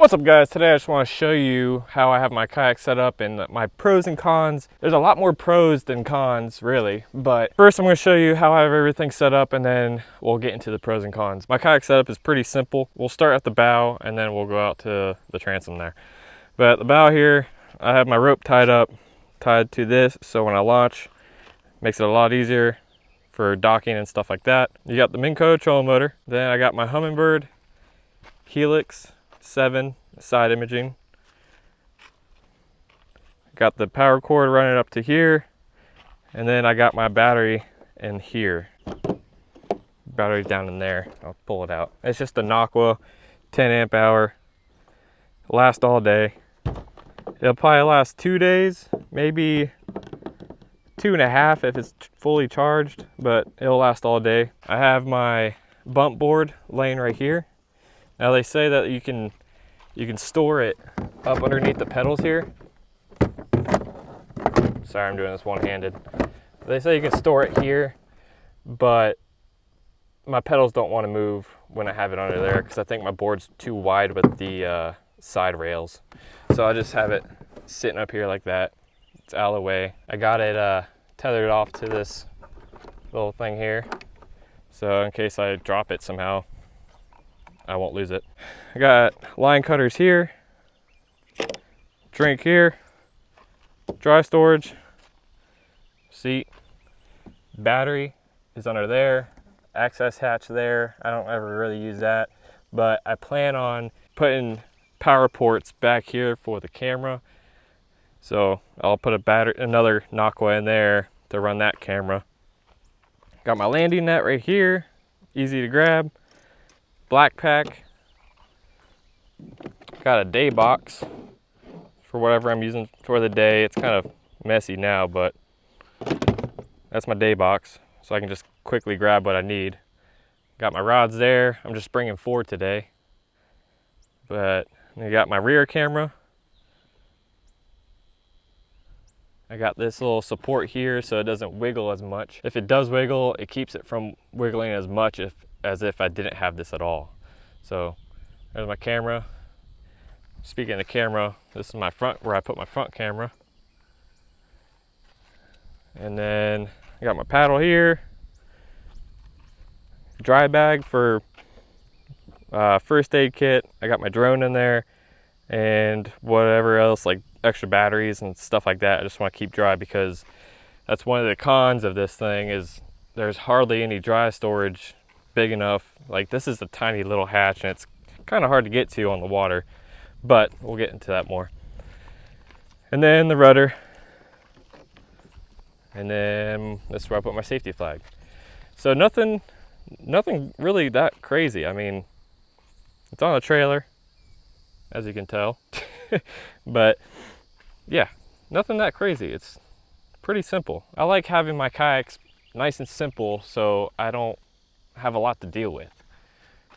What's up guys, today I just want to show you how I have my kayak set up and my pros and cons. There's a lot more pros than cons really, but first I'm going to show you how I have everything set up and then we'll get into the pros and cons. My kayak setup is pretty simple. We'll start at the bow and then we'll go out to the transom there. But at the bow here, I have my rope tied to this, so when I launch, it makes it a lot easier for docking and stuff like that. You got the Minco trolling motor, then I got my Humminbird Helix 7 side imaging. Got the power cord running up to here, and then I got my battery in here. Battery down in there. I'll pull it out. It's just a Nocqua 10 amp hour. Last all day. It'll probably last 2 days, maybe 2.5 if it's fully charged, but it'll last all day. I have my bump board laying right here. Now they say that you can store it up underneath the pedals here. Sorry, I'm doing this one-handed. They say you can store it here, but my pedals don't want to move when I have it under there because I think my board's too wide with the side rails. So I just have it sitting up here like that. It's out of the way. I got it tethered off to this little thing here, so in case I drop it somehow, I won't lose it. I got line cutters here, drink here, dry storage, seat, battery is under there, access hatch there. I don't ever really use that, but I plan on putting power ports back here for the camera. So I'll put another Nocqua in there to run that camera. Got my landing net right here, easy to grab. Black pack. Got a day box for whatever I'm using for the day. It's kind of messy now, but that's my day box, so I can just quickly grab what I need. Got my rods there. I'm just bringing 4 today. But I got my rear camera. I got this little support here so it doesn't wiggle as much. If it does wiggle, it keeps it from wiggling as much as if I didn't have this at all. So there's my camera. Speaking of camera, this is my front, where I put my front camera. And then I got my paddle here. Dry bag for first aid kit. I got my drone in there and whatever else, like extra batteries and stuff like that. I just want to keep dry because that's one of the cons of this thing is there's hardly any dry storage big enough. Like this is a tiny little hatch and it's kind of hard to get to on the water, but we'll get into that more. And then the rudder, and then this is where I put my safety flag. So nothing really that crazy. I mean, it's on a trailer, as you can tell. But yeah, nothing that crazy. It's pretty simple. I like having my kayaks nice and simple so I don't have a lot to deal with.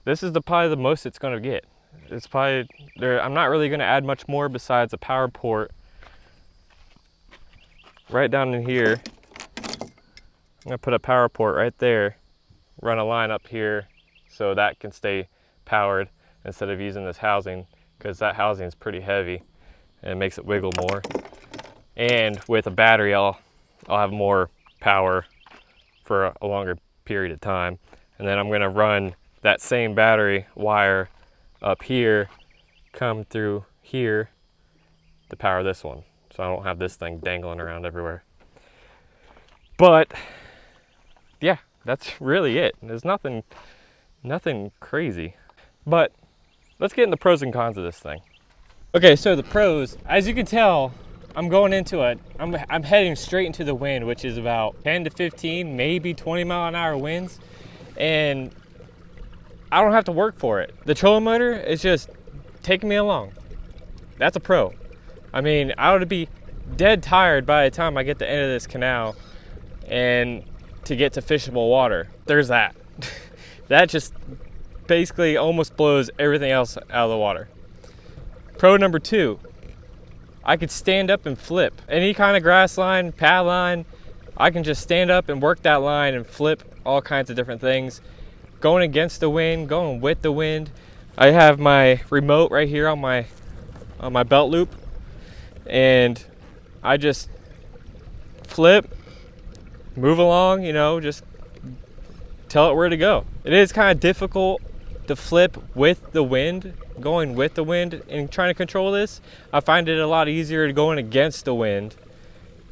This is probably the most it's going to get. It's probably there. I'm not really going to add much more besides a power port right down in here. I'm going to put a power port right there, run a line up here so that can stay powered instead of using this housing, because that housing is pretty heavy and it makes it wiggle more. And with a battery, I'll have more power for a longer period of time. And then I'm going to run that same battery wire up here, come through here to power this one, so I don't have this thing dangling around everywhere. But yeah, that's really it. There's nothing crazy. But let's get into the pros and cons of this thing. Okay, so the pros, as you can tell, I'm going into it. I'm heading straight into the wind, which is about 10 to 15, maybe 20 mile an hour winds. And I don't have to work for it. The trolling motor is just taking me along. That's a pro. I mean, I ought to be dead tired by the time I get to the end of this canal and to get to fishable water. There's that. That just basically almost blows everything else out of the water. Pro number 2, I could stand up and flip. Any kind of grass line, pad line, I can just stand up and work that line and flip all kinds of different things. Going against the wind, going with the wind. I have my remote right here on my belt loop, and I just flip, move along, you know, just tell it where to go. It is kind of difficult to flip with the wind, going with the wind and trying to control this. I find it a lot easier going against the wind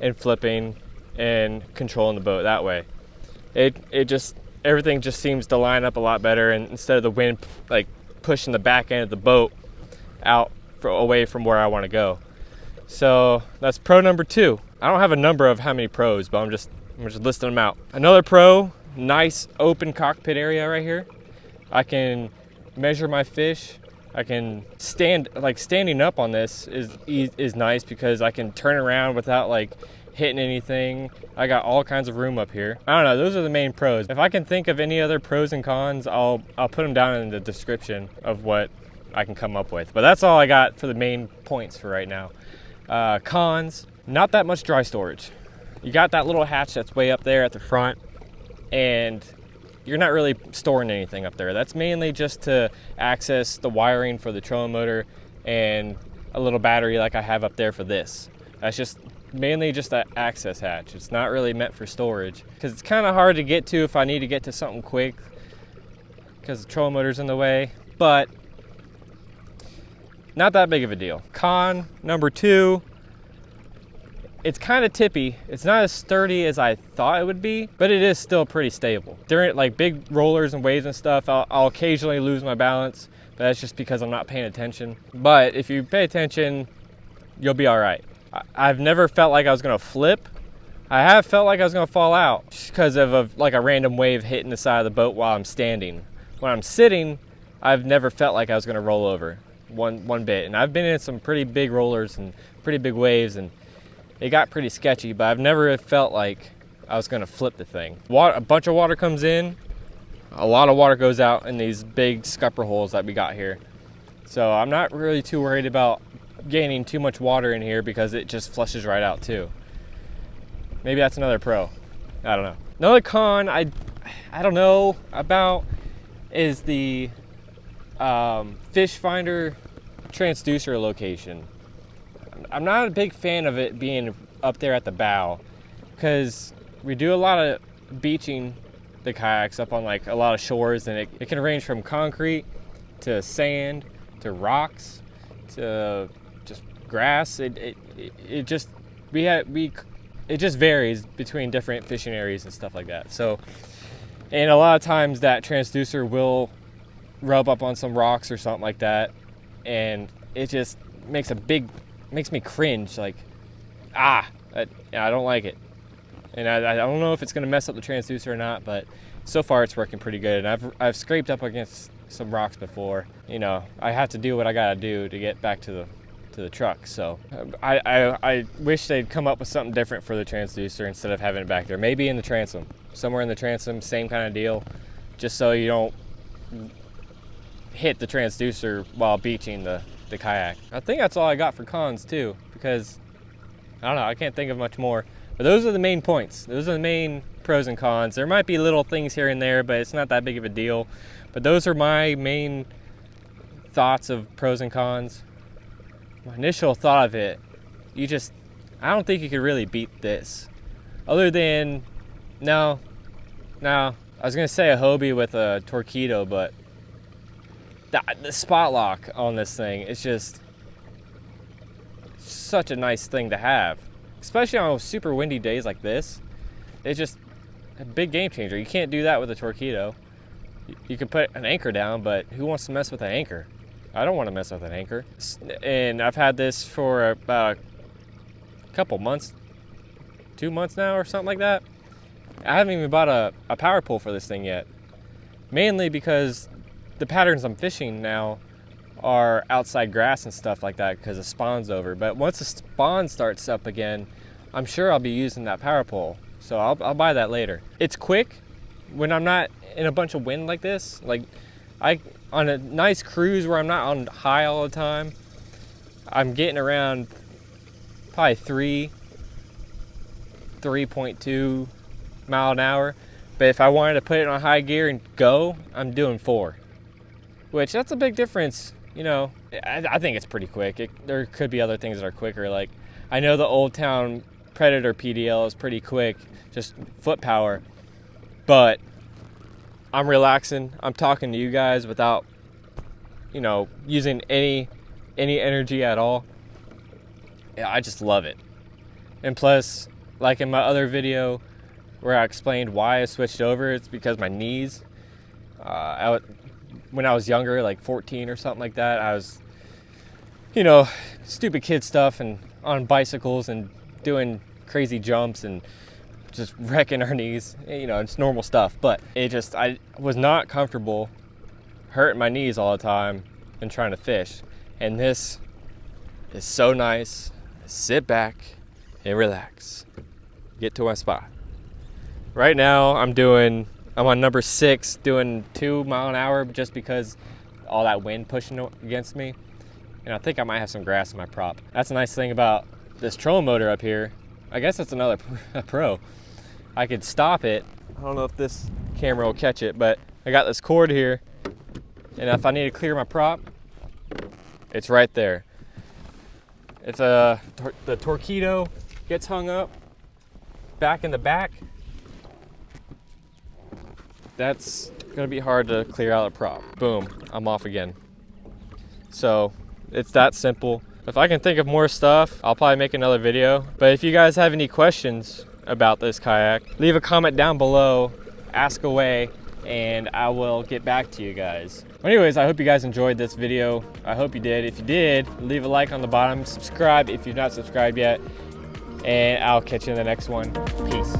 and flipping and controlling the boat that way. Everything just seems to line up a lot better, and instead of the wind like pushing the back end of the boat out away from where I want to go. So that's pro number 2. I don't have a number of how many pros, but I'm just listing them out. Another pro, nice open cockpit area right here. I can measure my fish. I can standing up on this is nice because I can turn around without like hitting anything. I got all kinds of room up here. I don't know, those are the main pros. If I can think of any other pros and cons, I'll put them down in the description of what I can come up with. But that's all I got for the main points for right now. Cons, not that much dry storage. You got that little hatch that's way up there at the front, and you're not really storing anything up there. That's mainly just to access the wiring for the trolling motor and a little battery like I have up there for this. That's just mainly just that access hatch. It's not really meant for storage because it's kind of hard to get to if I need to get to something quick because the trolling motor's in the way, but not that big of a deal. Con number 2, it's kind of tippy. It's not as sturdy as I thought it would be, but it is still pretty stable. During like big rollers and waves and stuff, I'll occasionally lose my balance, but that's just because I'm not paying attention. But if you pay attention, you'll be all right. I've never felt like I was gonna flip. I have felt like I was gonna fall out just because of like a random wave hitting the side of the boat while I'm standing. When I'm sitting, I've never felt like I was gonna roll over one bit. And I've been in some pretty big rollers and pretty big waves, and it got pretty sketchy, but I've never felt like I was gonna flip the thing. A bunch of water comes in, a lot of water goes out in these big scupper holes that we got here. So I'm not really too worried about gaining too much water in here because it just flushes right out too. Maybe that's another pro. I don't know. Another con I don't know about is the fish finder transducer location. I'm not a big fan of it being up there at the bow because we do a lot of beaching the kayaks up on like a lot of shores, and it can range from concrete to sand to rocks to just grass. It just varies between different fishing areas and stuff like that. So, and a lot of times that transducer will rub up on some rocks or something like that, and it just makes me cringe. Like, I don't like it, and I don't know if it's going to mess up the transducer or not, but so far it's working pretty good. And I've scraped up against some rocks before. You know, I have to do what I gotta do to get back to the truck. So I wish they'd come up with something different for the transducer instead of having it back there. Maybe in the transom, somewhere in the transom, same kind of deal, just so you don't hit the transducer while beaching the kayak. I think that's all I got for cons too, because I don't know, I can't think of much more. But those are the main points. Those are the main pros and cons. There might be little things here and there, but it's not that big of a deal. But those are my main thoughts of pros and cons. My initial thought of it, I don't think you could really beat this. Other than, no, I was gonna say a Hobie with a Torpedo, but the spot lock on this thing is just such a nice thing to have, especially on super windy days like this. It's just a big game changer. You can't do that with a Torpedo. You can put an anchor down, but who wants to mess with an anchor? I don't want to mess with an anchor. And I've had this for about a couple months, 2 months now or something like that. I haven't even bought a power pole for this thing yet. Mainly because the patterns I'm fishing now are outside grass and stuff like that because the spawn's over. But once the spawn starts up again, I'm sure I'll be using that power pole. So I'll buy that later. It's quick when I'm not in a bunch of wind like this. Like on a nice cruise where I'm not on high all the time, I'm getting around probably 3.2 mile an hour. But if I wanted to put it on high gear and go, I'm doing 4. which that's a big difference. You know, I think it's pretty quick. There could be other things that are quicker. Like, I know the Old Town Predator PDL is pretty quick, just foot power, but I'm relaxing. I'm talking to you guys without, you know, using any energy at all. Yeah, I just love it. And plus, like in my other video where I explained why I switched over, it's because my knees, when I was younger, like 14 or something like that, I was, you know, stupid kid stuff and on bicycles and doing crazy jumps and just wrecking our knees. You know, it's normal stuff, but I was not comfortable hurting my knees all the time and trying to fish. And this is so nice. Sit back and relax. Get to my spot. Right now I'm on number 6 doing 2 mile an hour just because all that wind pushing against me. And I think I might have some grass in my prop. That's a nice thing about this trolling motor up here. I guess that's another pro. I could stop it. I don't know if this camera will catch it, but I got this cord here. And if I need to clear my prop, it's right there. If the torpedo gets hung up back in the back, that's gonna be hard to clear out a prop. Boom, I'm off again. So it's that simple. If I can think of more stuff, I'll probably make another video. But if you guys have any questions about this kayak, leave a comment down below, ask away, and I will get back to you guys. Anyways, I hope you guys enjoyed this video. I hope you did. If you did, leave a like on the bottom, subscribe if you've not subscribed yet, and I'll catch you in the next one. Peace.